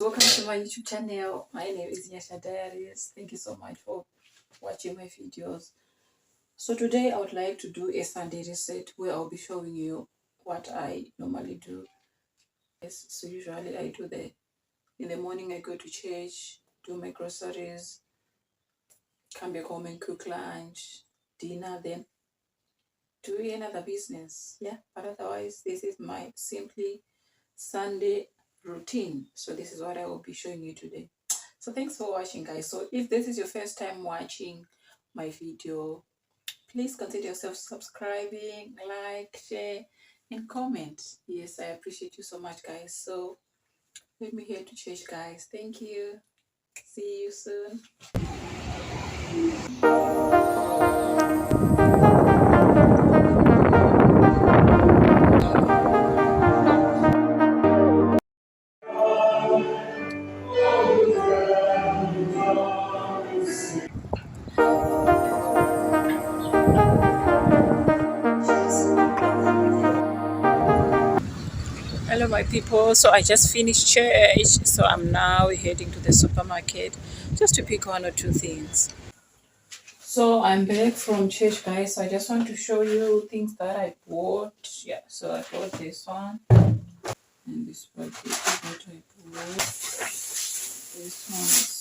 Welcome to my YouTube channel. My name is Nyasha Diaries. Thank you so much for watching my videos. So today I would like to do a Sunday reset where I'll be showing you what I normally do. Yes, so usually I do in the morning I go to church, do my groceries, come back home and cook lunch, dinner, then do another business. Yeah, but otherwise this is my simply Sunday routine. So this is what I will be showing you today. So thanks for watching, guys. So if this is your first time watching my video, please consider yourself subscribing, like, share, and comment. Yes, I appreciate you so much, guys. So let me head to church, guys. Thank you. See you soon. Hello, my people. So I just finished church. So I'm now heading to the supermarket just to pick one or two things. So I'm back from church, guys. So I just want to show you things that I bought. Yeah, so I bought this one. And this packet is what I bought. This one is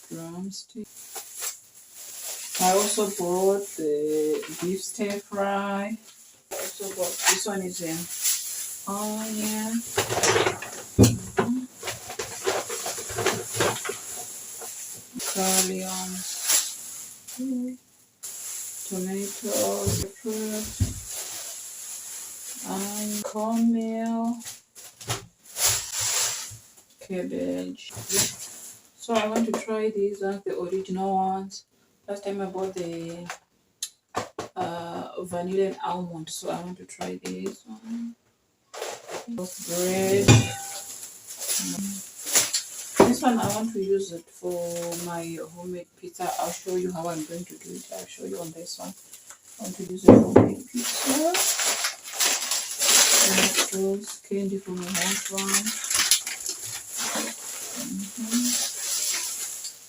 drumstick. I also bought the beef stir fry. Also bought this one is an onion. Scallions, tomatoes, fruit, and cornmeal, cabbage. So I want to try these ones, the original ones. Last time I bought the vanilla and almond, so I want to try this one. Bread. This one I want to use it for my homemade pizza. I'll show you how I'm going to do it. I'll show you on this one. I want to use it for my pizza. And candy for my husband.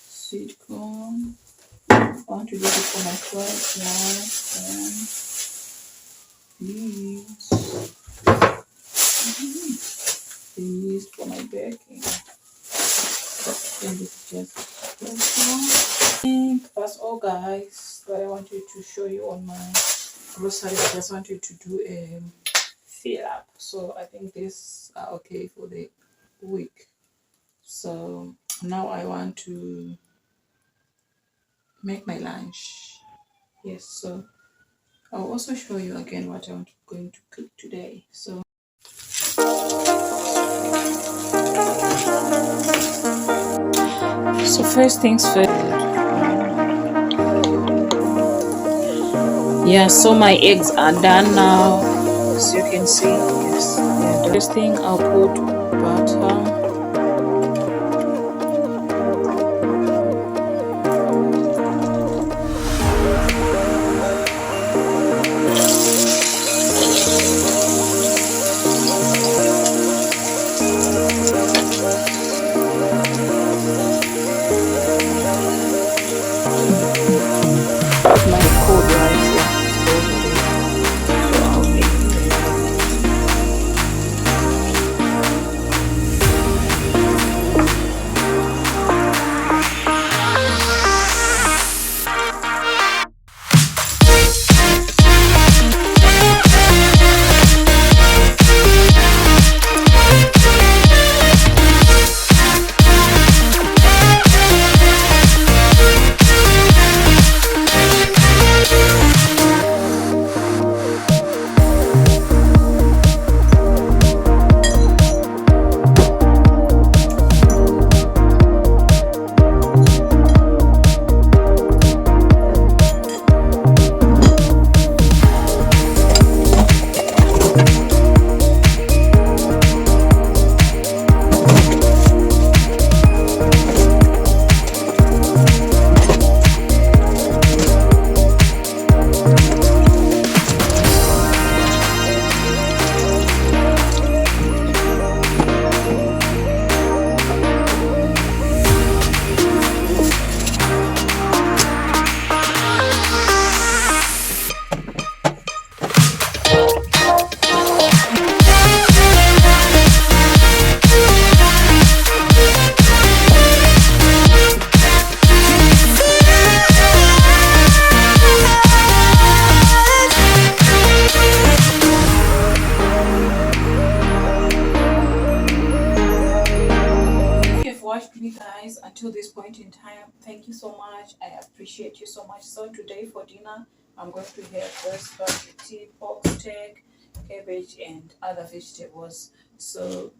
Sweet corn. I want to use it for my fried rice and leaves. These for my baking. And this is just that's all, guys, that I wanted to show you on my groceries. I just wanted to do a fill up. So I think these are okay for the week. So now I want to make my lunch. Yes, so I'll also show you again what I'm going to cook today. So first things first. Yeah, so my eggs are done now, as you can see. Yes, the first thing I'll put butter. My cold rice, yeah. watched me, guys, until this point in time. Thank you so much. I appreciate you so much. So today for dinner, I'm going to have first spaghetti, pork steak, cabbage, and other vegetables. So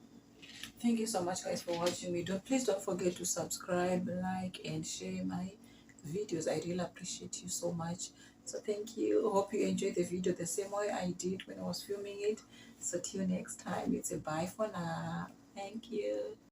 thank you so much, guys, for watching me. Please don't forget to subscribe, like, and share my videos. I really appreciate you so much. So thank you. Hope you enjoyed the video the same way I did when I was filming it. So till next time, it's a bye for now. Thank you.